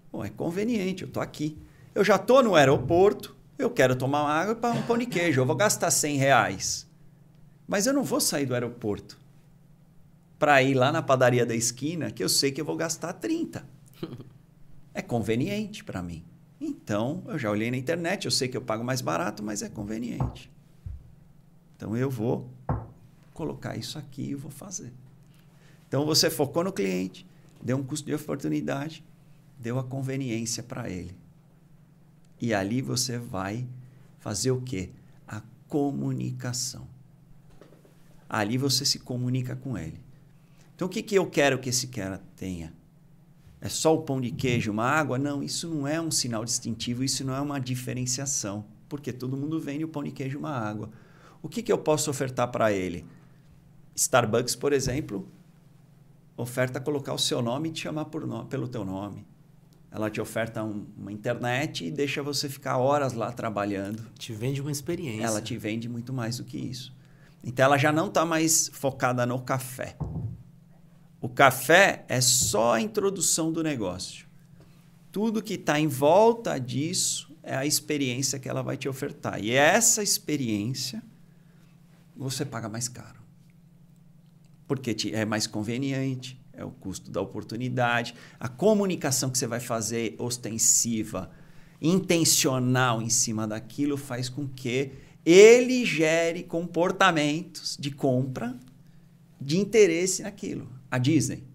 Pô, é conveniente, eu estou aqui. Eu já estou no aeroporto, eu quero tomar uma água para um pão de queijo, eu vou gastar R$100. Mas eu não vou sair do aeroporto para ir lá na padaria da esquina, que eu sei que eu vou gastar 30. É conveniente para mim. Então, eu já olhei na internet, eu sei que eu pago mais barato, mas é conveniente. Então, eu vou colocar isso aqui e vou fazer. Então, você focou no cliente, deu um custo de oportunidade, deu a conveniência para ele. E ali você vai fazer o quê? A comunicação. Ali você se comunica com ele. Então, o que eu quero que esse cara tenha? É só o pão de queijo, uma água? Não, isso não é um sinal distintivo, isso não é uma diferenciação. Porque todo mundo vende o pão de queijo e uma água. O que eu posso ofertar para ele? Starbucks, por exemplo, oferta colocar o seu nome e te chamar pelo teu nome. Ela te oferta uma internet e deixa você ficar horas lá trabalhando. Te vende uma experiência. Ela te vende muito mais do que isso. Então, ela já não está mais focada no café. O café é só a introdução do negócio. Tudo que está em volta disso é a experiência que ela vai te ofertar. E essa experiência você paga mais caro. Porque é mais conveniente, é o custo da oportunidade. A comunicação que você vai fazer ostensiva, intencional em cima daquilo faz com que ele gere comportamentos de compra, de interesse naquilo. A Disney.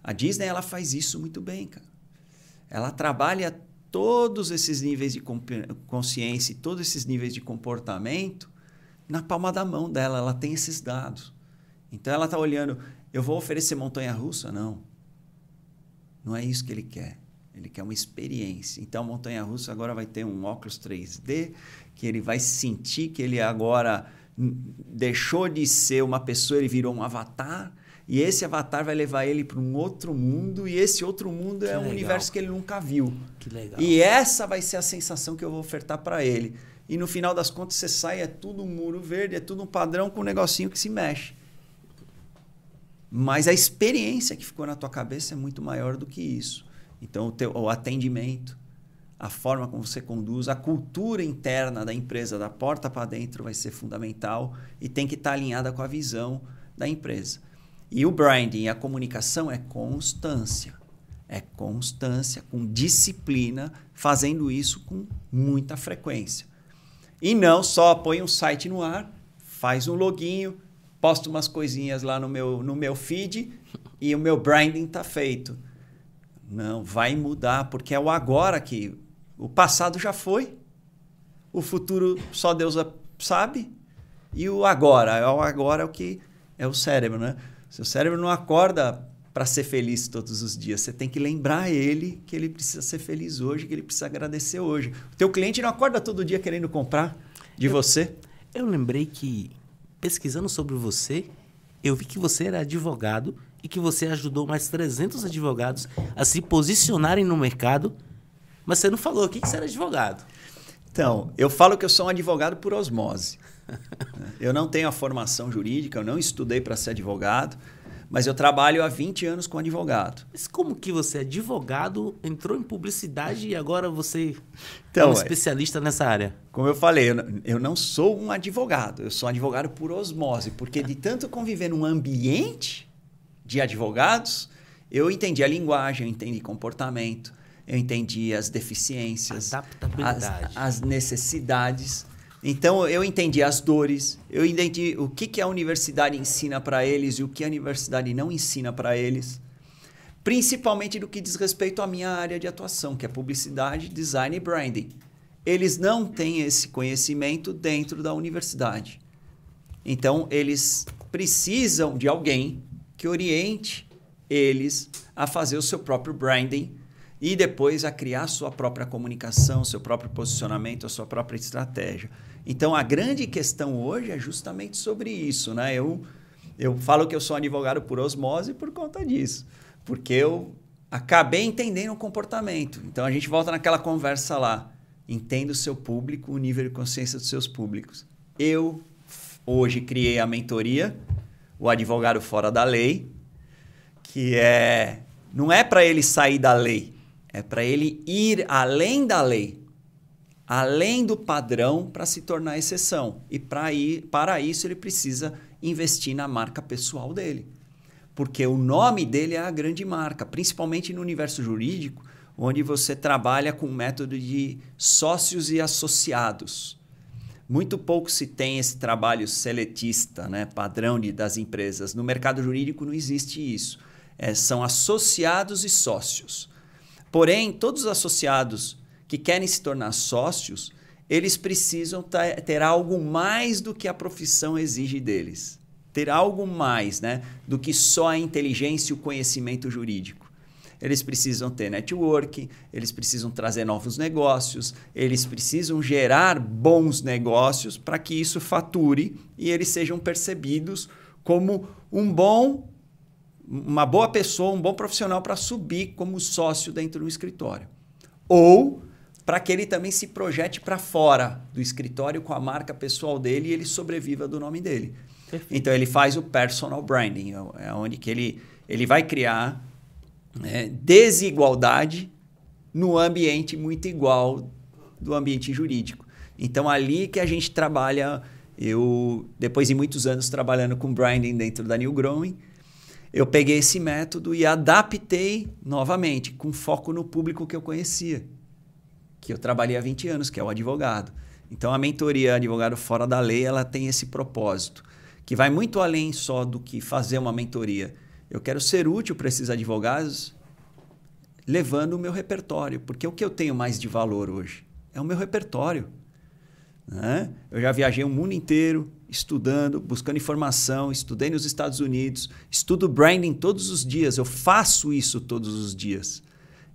A Disney, ela faz isso muito bem, cara. Ela trabalha todos esses níveis de consciência, todos esses níveis de comportamento na palma da mão dela. Ela tem esses dados. Então, ela está olhando, eu vou oferecer montanha-russa? Não. Não é isso que ele quer. Ele quer uma experiência. Então, a montanha-russa agora vai ter um óculos 3D, que ele vai sentir que ele agora deixou de ser uma pessoa, ele virou um avatar. E esse avatar vai levar ele para um outro mundo, e esse outro mundo é um universo que ele nunca viu. Que legal. E essa vai ser a sensação que eu vou ofertar para ele. E no final das contas, você sai, é tudo um muro verde, é tudo um padrão com um negocinho que se mexe. Mas a experiência que ficou na tua cabeça é muito maior do que isso. Então, o atendimento, a forma como você conduz, a cultura interna da empresa, da porta para dentro, vai ser fundamental e tem que estar alinhada com a visão da empresa. E o branding, a comunicação é constância. É constância, com disciplina, fazendo isso com muita frequência. E não só põe um site no ar, faz um loginho, posta umas coisinhas lá no meu feed e o meu branding está feito. Não, vai mudar, porque é o agora que... O passado já foi, o futuro só Deus sabe, e o agora é o que é o cérebro, né? Seu cérebro não acorda para ser feliz todos os dias. Você tem que lembrar ele que ele precisa ser feliz hoje, que ele precisa agradecer hoje. O teu cliente não acorda todo dia querendo comprar de você. Eu lembrei que, pesquisando sobre você, eu vi que você era advogado e que você ajudou mais 300 advogados a se posicionarem no mercado, mas você não falou aqui que você era advogado. Então, eu falo que eu sou um advogado por osmose. Eu não tenho a formação jurídica, eu não estudei para ser advogado, Mas eu trabalho há 20 anos com advogado. Mas como que você, advogado, entrou em publicidade e agora você é Então, um especialista nessa área? Como eu falei, eu não sou um advogado. Eu sou um advogado por osmose. Porque de tanto conviver num ambiente de advogados, eu entendi a linguagem, eu entendi comportamento, eu entendi as deficiências, adaptabilidade, as necessidades. Então, eu entendi as dores, eu entendi o que a universidade ensina para eles e o que a universidade não ensina para eles, principalmente do que diz respeito à minha área de atuação, que é publicidade, design e branding. Eles não têm esse conhecimento dentro da universidade. Então, eles precisam de alguém que oriente eles a fazer o seu próprio branding e depois a criar a sua própria comunicação, seu próprio posicionamento, a sua própria estratégia. Então, a grande questão hoje é justamente sobre isso, né? Eu falo que eu sou um advogado por osmose por conta disso, porque eu acabei entendendo o comportamento. Então, a gente volta naquela conversa lá. Entenda o seu público, o nível de consciência dos seus públicos. Eu, hoje, criei a mentoria, o Advogado Fora da Lei, que não é para ele sair da lei, é para ele ir além da lei, além do padrão para se tornar exceção. E para isso ele precisa investir na marca pessoal dele. Porque o nome dele é a grande marca, principalmente no universo jurídico, onde você trabalha com o método de sócios e associados. Muito pouco se tem esse trabalho seletista, né, padrão das empresas. No mercado jurídico não existe isso. São associados e sócios. Porém, todos os associados que querem se tornar sócios, eles precisam ter algo mais do que a profissão exige deles. Ter algo mais, né, do que só a inteligência e o conhecimento jurídico. Eles precisam ter networking, eles precisam trazer novos negócios, eles precisam gerar bons negócios para que isso fature e eles sejam percebidos como uma boa pessoa, um bom profissional para subir como sócio dentro do escritório. Ou para que ele também se projete para fora do escritório com a marca pessoal dele e ele sobreviva do nome dele. Perfeito. Então, ele faz o personal branding, é onde que ele vai criar desigualdade no ambiente muito igual do ambiente jurídico. Então, ali que a gente trabalha, depois de muitos anos trabalhando com branding dentro da New Growing, eu peguei esse método e adaptei novamente, com foco no público que eu conhecia, que eu trabalhei há 20 anos, que é o advogado. Então, a mentoria Advogado Fora da Lei, ela tem esse propósito, que vai muito além só do que fazer uma mentoria. Eu quero ser útil para esses advogados levando o meu repertório, porque o que eu tenho mais de valor hoje é o meu repertório. Né? Eu já viajei o mundo inteiro estudando, buscando informação, estudei nos Estados Unidos, estudo branding todos os dias, eu faço isso todos os dias.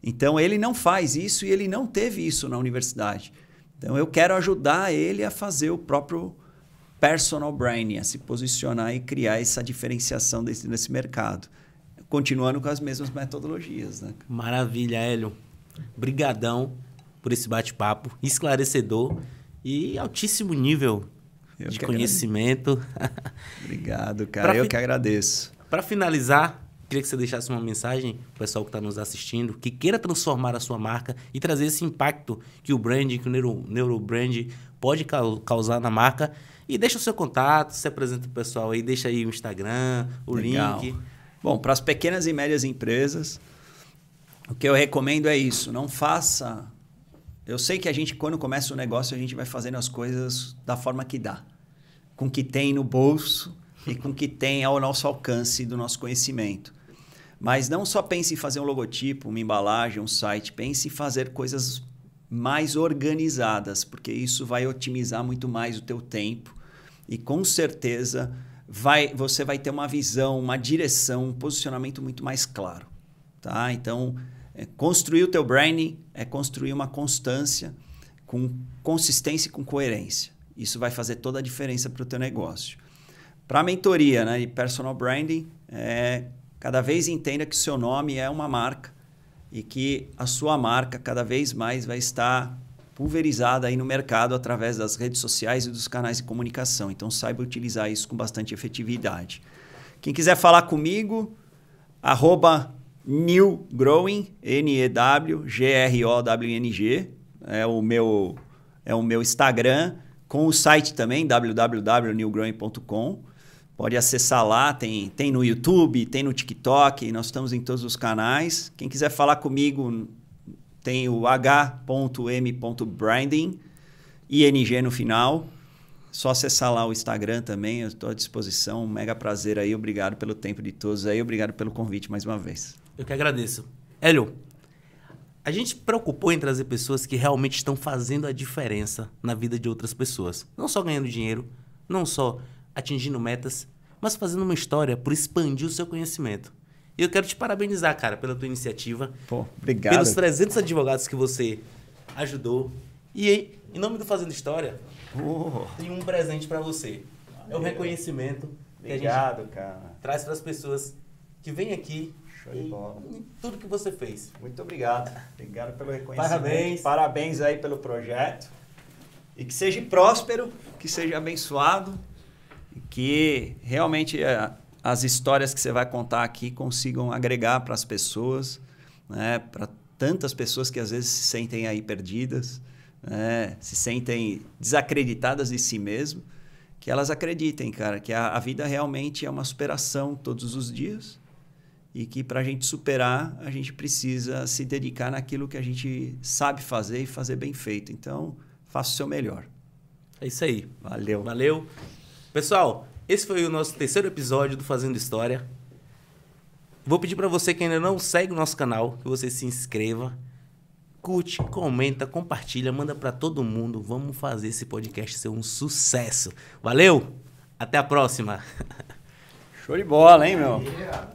Então, ele não faz isso e ele não teve isso na universidade. Então, eu quero ajudar ele a fazer o próprio personal branding, a se posicionar e criar essa diferenciação nesse mercado, continuando com as mesmas metodologias. Né? Maravilha, Hélio. Brigadão por esse bate-papo esclarecedor e altíssimo nível de conhecimento. Obrigado, cara. Eu que agradeço. Para finalizar, queria que você deixasse uma mensagem para o pessoal que está nos assistindo, que queira transformar a sua marca e trazer esse impacto que o branding, que o neurobrand pode causar na marca. E deixa o seu contato, se apresenta para o pessoal aí, deixa aí o Instagram, o link. Bom, para as pequenas e médias empresas, o que eu recomendo é isso, não faça... Eu sei que a gente, quando começa o negócio, a gente vai fazendo as coisas da forma que dá, com o que tem no bolso e com o que tem ao nosso alcance do nosso conhecimento. Mas não só pense em fazer um logotipo, uma embalagem, um site, pense em fazer coisas mais organizadas, porque isso vai otimizar muito mais o teu tempo e com certeza você vai ter uma visão, uma direção, um posicionamento muito mais claro. Tá? Então, construir o teu branding é construir uma constância com consistência e com coerência. Isso vai fazer toda a diferença para o teu negócio. Para a mentoria, né, de personal branding, cada vez entenda que o seu nome é uma marca e que a sua marca cada vez mais vai estar pulverizada aí no mercado através das redes sociais e dos canais de comunicação. Então, saiba utilizar isso com bastante efetividade. Quem quiser falar comigo, @newgrowing, NEWGROWNG, é o meu Instagram, com o site também, www.newgrowing.com. Pode acessar lá, tem no YouTube, tem no TikTok, nós estamos em todos os canais. Quem quiser falar comigo, tem o h.m.branding, ING no final. Só acessar lá o Instagram também, eu estou à disposição. Um mega prazer aí, obrigado pelo tempo de todos aí, obrigado pelo convite mais uma vez. Eu que agradeço. Hélio, a gente se preocupou em trazer pessoas que realmente estão fazendo a diferença na vida de outras pessoas. Não só ganhando dinheiro, não só atingindo metas, mas fazendo uma história por expandir o seu conhecimento. E eu quero te parabenizar, cara, pela tua iniciativa. Pô, obrigado. Pelos 300 advogados que você ajudou. E em nome do Fazendo História, tem um presente para você. É um reconhecimento que a gente traz para as pessoas que vêm aqui. Show de bola. E tudo que você fez. Muito obrigado. Obrigado pelo reconhecimento. Parabéns. Parabéns aí pelo projeto. E que seja próspero, que seja abençoado. E que realmente as histórias que você vai contar aqui consigam agregar para as pessoas, né? Para tantas pessoas que às vezes se sentem aí perdidas, né? Se sentem desacreditadas de si mesmo, que elas acreditem, cara, que a vida realmente é uma superação todos os dias e que para a gente superar, a gente precisa se dedicar naquilo que a gente sabe fazer e fazer bem feito. Então, faça o seu melhor. É isso aí. Valeu. Valeu. Pessoal, esse foi o nosso terceiro episódio do Fazendo História. Vou pedir para você que ainda não segue o nosso canal, que você se inscreva, curte, comenta, compartilha, manda para todo mundo. Vamos fazer esse podcast ser um sucesso. Valeu! Até a próxima! Show de bola, hein, meu? Yeah.